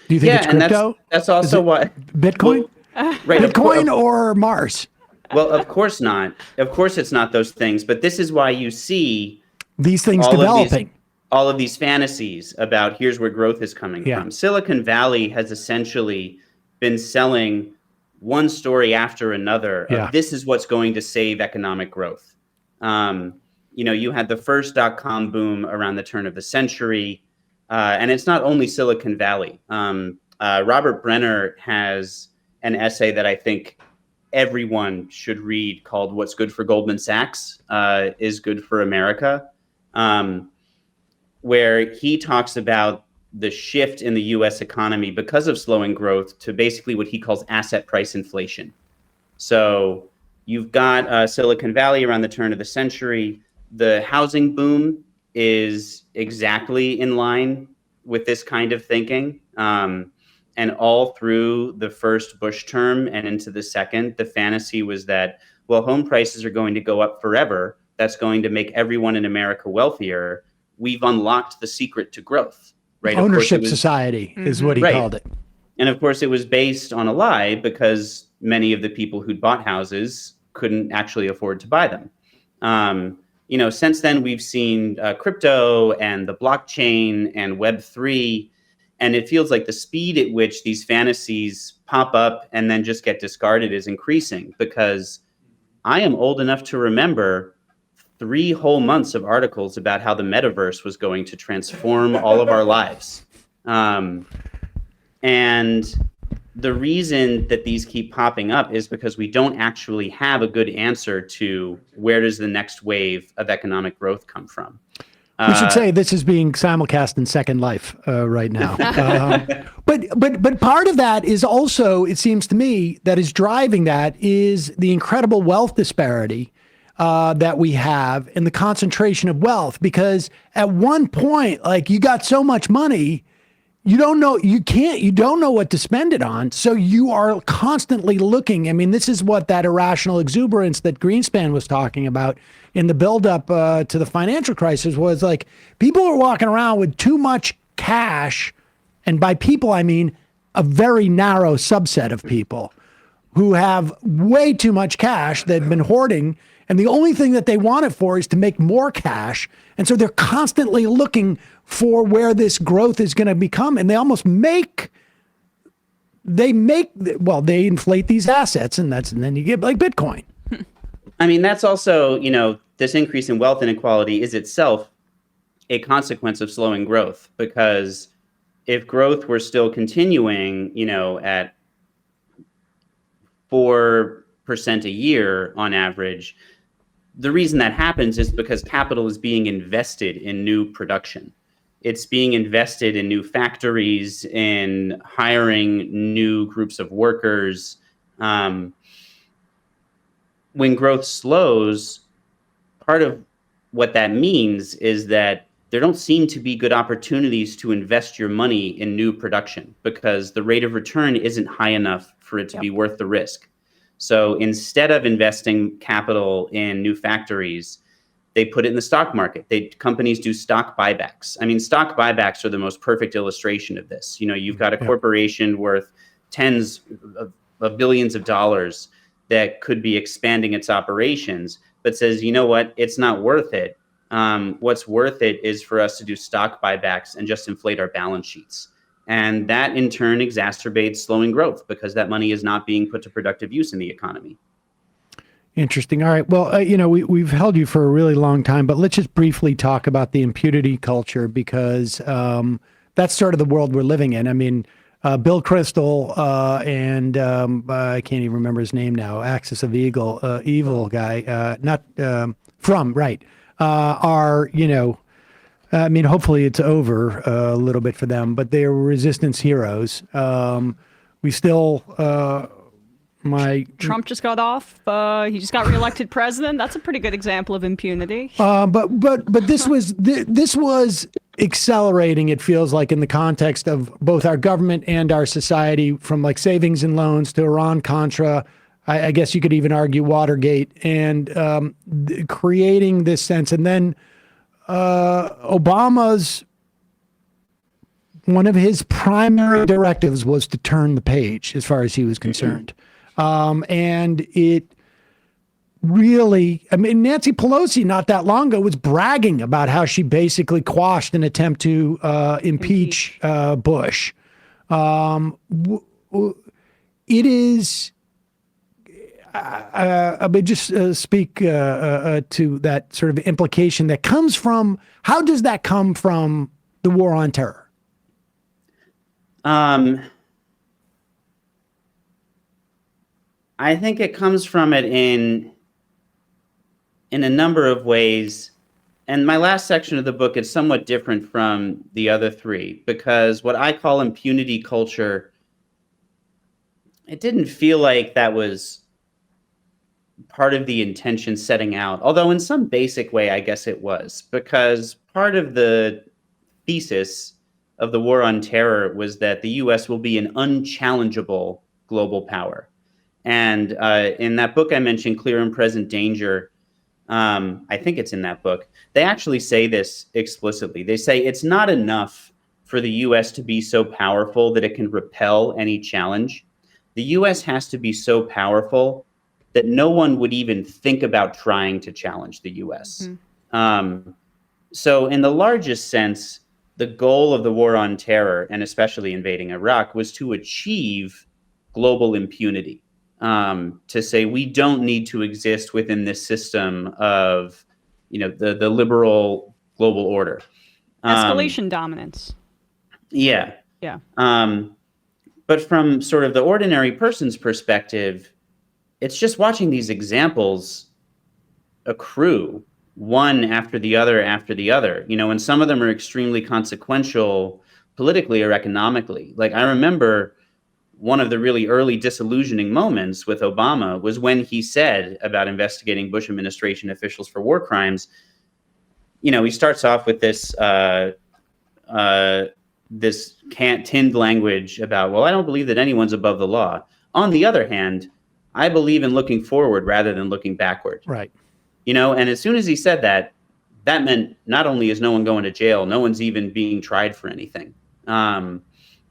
Do you think it's crypto? And that's also what Bitcoin, right? Bitcoin or Mars? Well, of course not. Of course, it's not those things. But this is why you see these things developing. All of these fantasies about here's where growth is coming from. Silicon Valley has essentially been selling one story after another of this is what's going to save economic growth. You had the first .com boom around the turn of the century, and it's not only Silicon Valley. Robert Brenner has an essay that I think everyone should read called "What's Good for Goldman Sachs is Good for America." Where he talks about the shift in the US economy because of slowing growth to basically what he calls asset price inflation. So you've got Silicon Valley around the turn of the century. The housing boom is exactly in line with this kind of thinking. And all through the first Bush term and into the second, the fantasy was that, well, home prices are going to go up forever. That's going to make everyone in America wealthier. We've unlocked the secret to growth, right? Ownership society is what he called it. And of course, it was based on a lie because many of the people who'd bought houses couldn't actually afford to buy them. Since then, we've seen crypto and the blockchain and Web3, and it feels like the speed at which these fantasies pop up and then just get discarded is increasing, because I am old enough to remember 3 whole months of articles about how the metaverse was going to transform all of our lives. And the reason that these keep popping up is because we don't actually have a good answer to where does the next wave of economic growth come from. We should say this is being simulcast in Second Life right now. But part of that is also, it seems to me, that is driving that is the incredible wealth disparity that we have and the concentration of wealth. Because at one point, like, you got so much money, you don't know what to spend it on. So you are constantly looking. I mean, this is what that irrational exuberance that Greenspan was talking about in the buildup to the financial crisis was, like, people are walking around with too much cash. And by people, I mean a very narrow subset of people who have way too much cash that have been hoarding, and the only thing that they want it for is to make more cash. And so they're constantly looking for where this growth is going to become, and they almost they inflate these assets, and then you get like Bitcoin. I mean, that's also, this increase in wealth inequality is itself a consequence of slowing growth, because if growth were still continuing, at 4% a year on average, the reason that happens is because capital is being invested in new production. It's being invested in new factories, in hiring new groups of workers. When growth slows, part of what that means is that there don't seem to be good opportunities to invest your money in new production, because the rate of return isn't high enough for it to be worth the risk. So instead of investing capital in new factories, they put it in the stock market. Companies do stock buybacks. I mean, stock buybacks are the most perfect illustration of this. You've got a corporation worth tens of billions of dollars that could be expanding its operations, but says, you know what, it's not worth it. What's worth it is for us to do stock buybacks and just inflate our balance sheets. And that in turn exacerbates slowing growth, because that money is not being put to productive use in the economy. Interesting. All right. Well, we've held you for a really long time, but let's just briefly talk about the impunity culture, because that's sort of the world we're living in. I mean, Bill Kristol and I can't even remember his name now, Axis of Evil guy, are, I mean, hopefully it's over a little bit for them, but they're resistance heroes. We still... Trump just got off. He just got reelected president. That's a pretty good example of impunity. But this was accelerating, it feels like, in the context of both our government and our society, from like savings and loans to Iran-Contra. I guess you could even argue Watergate, and creating this sense. And then Obama's, one of his primary directives was to turn the page as far as he was concerned. And it really, I mean, Nancy Pelosi not that long ago was bragging about how she basically quashed an attempt to impeach Bush. It is, I would just speak to that sort of implication that comes from, how does that come from the war on terror? I think it comes from it in a number of ways. And my last section of the book is somewhat different from the other three, because what I call impunity culture, it didn't feel like that was part of the intention setting out, although in some basic way, I guess it was, because part of the thesis of the war on terror was that the US will be an unchallengeable global power. And in that book I mentioned, Clear and Present Danger, I think it's in that book, they actually say this explicitly. They say it's not enough for the US to be so powerful that it can repel any challenge. The US has to be so powerful that no one would even think about trying to challenge the US. Mm-hmm. So in the largest sense, the goal of the war on terror, and especially invading Iraq, was to achieve global impunity. To say we don't need to exist within this system of, the liberal global order. Escalation dominance. Yeah. Yeah. But from sort of the ordinary person's perspective, it's just watching these examples accrue one after the other after the other, and some of them are extremely consequential politically or economically. Like, I remember one of the really early disillusioning moments with Obama was when he said about investigating Bush administration officials for war crimes. He starts off with this tinned language about, well, I don't believe that anyone's above the law. On the other hand, I believe in looking forward rather than looking backward. Right. And as soon as he said that, that meant not only is no one going to jail, no one's even being tried for anything.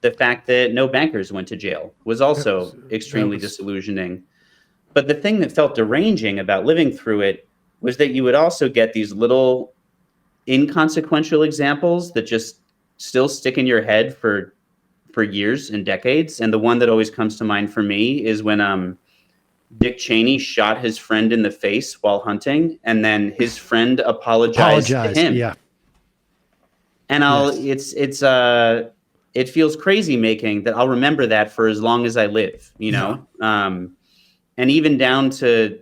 the fact that no bankers went to jail was also extremely disillusioning. But the thing that felt deranging about living through it was that you would also get these little inconsequential examples that just still stick in your head for years and decades. And the one that always comes to mind for me is when Dick Cheney shot his friend in the face while hunting, and then his friend apologized to him. Yeah. And it feels crazy making that I'll remember that for as long as I live, you know? And even down to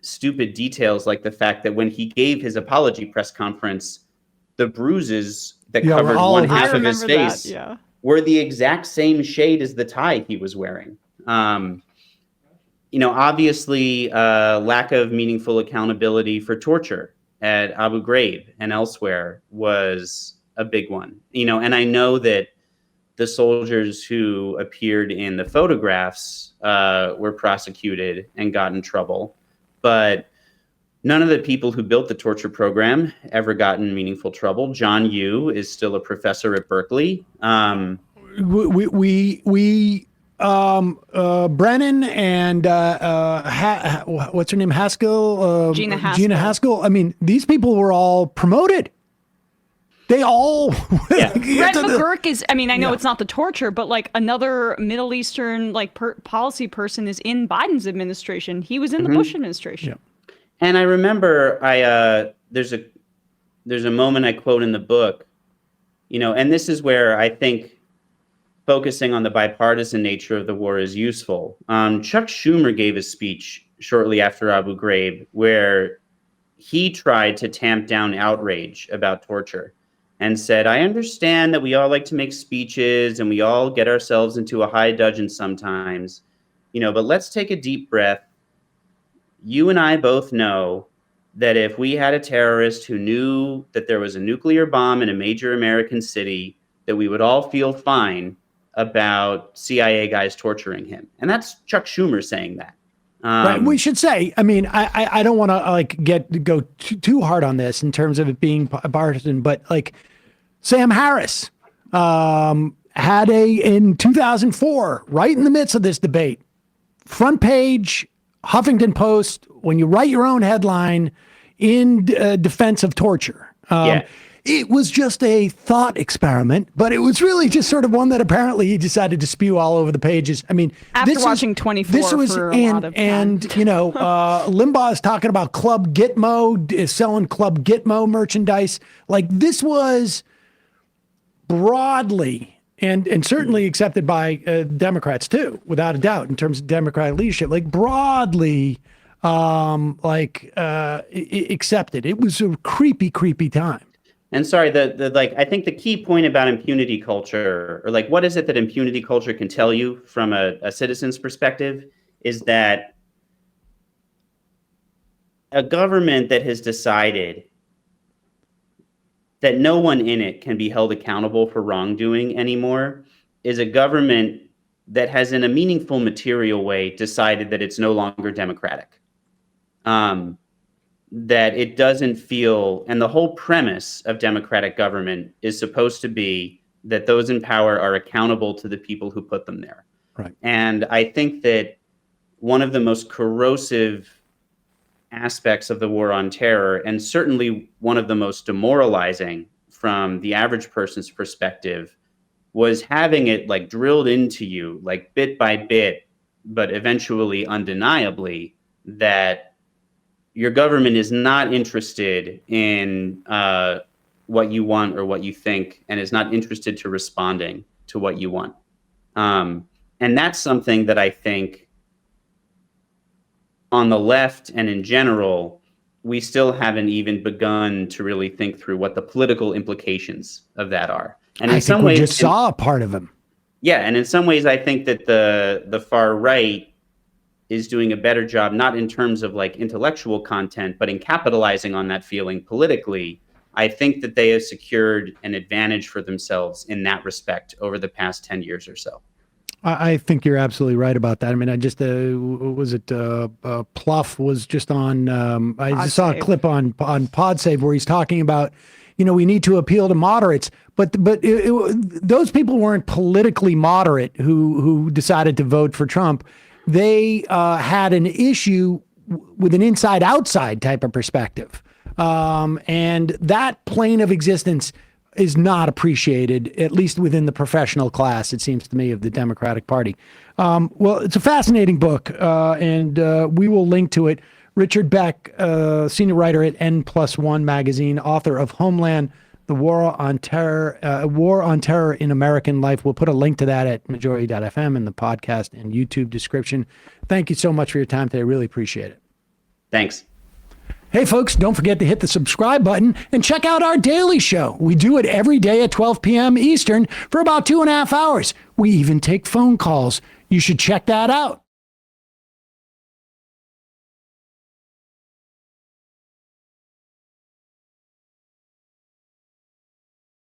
stupid details like the fact that when he gave his apology press conference, the bruises that covered one half of his face were the exact same shade as the tie he was wearing. Obviously, lack of meaningful accountability for torture at Abu Ghraib and elsewhere was a big one. And I know that the soldiers who appeared in the photographs were prosecuted and got in trouble, but none of the people who built the torture program ever got in meaningful trouble. John Yoo is still a professor at Berkeley. Brennan and what's her name? Haskell? Gina Haskell. Gina Haskell. I mean, these people were all promoted. They all. Brett McGurk is. I mean, I know it's not the torture, but like another Middle Eastern policy person is in Biden's administration. He was in the Bush administration. Yeah. And I remember there's a moment I quote in the book, and this is where I think focusing on the bipartisan nature of the war is useful. Chuck Schumer gave a speech shortly after Abu Ghraib where he tried to tamp down outrage about torture and said, I understand that we all like to make speeches and we all get ourselves into a high dudgeon sometimes, but let's take a deep breath. You and I both know that if we had a terrorist who knew that there was a nuclear bomb in a major American city, that we would all feel fine about CIA guys torturing him. And that's Chuck Schumer saying that. Right. We should say, I mean, I don't want to go too hard on this in terms of it being partisan, but Sam Harris had in 2004, right in the midst of this debate, front page, Huffington Post, when you write your own headline in defense of torture. It was just a thought experiment, but it was really just sort of one that apparently he decided to spew all over the pages. I mean, after watching 24 for a lot of time. Limbaugh is talking about Club Gitmo, is selling Club Gitmo merchandise. This was broadly and certainly accepted by Democrats too, without a doubt, in terms of Democratic leadership, broadly accepted. It was a creepy time. And sorry, I think the key point about impunity culture, or what is it that impunity culture can tell you from a citizen's perspective, is that a government that has decided that no one in it can be held accountable for wrongdoing anymore is a government that has, in a meaningful material way, decided that it's no longer democratic. That it doesn't feel, and the whole premise of democratic government is supposed to be that those in power are accountable to the people who put them there. Right. And I think that one of the most corrosive aspects of the war on terror, and certainly one of the most demoralizing from the average person's perspective, was having it drilled into you, bit by bit, but eventually undeniably, that your government is not interested in what you want or what you think, and is not interested to responding to what you want. And that's something that I think on the left and in general, we still haven't even begun to really think through what the political implications of that are. And in some ways, we just saw a part of them. Yeah, and in some ways, I think that the far right is doing a better job, not in terms of intellectual content, but in capitalizing on that feeling politically. I think that they have secured an advantage for themselves in that respect over the past 10 years or so. I think you're absolutely right about that. I mean, I just, Pluff was just on, I just saw a clip on PodSave where he's talking about we need to appeal to moderates. But those people weren't politically moderate who decided to vote for Trump. They had an issue with an inside-outside type of perspective. And that plane of existence is not appreciated, at least within the professional class, it seems to me, of the Democratic Party. Well, it's a fascinating book, and we will link to it. Richard Beck, senior writer at N+1 magazine, author of Homeland, The War on Terror in American Life. We'll put a link to that at majority.fm in the podcast and YouTube description. Thank you so much for your time today. I really appreciate it. Thanks. Hey, folks, don't forget to hit the subscribe button and check out our daily show. We do it every day at 12 p.m. Eastern for about 2.5 hours. We even take phone calls. You should check that out.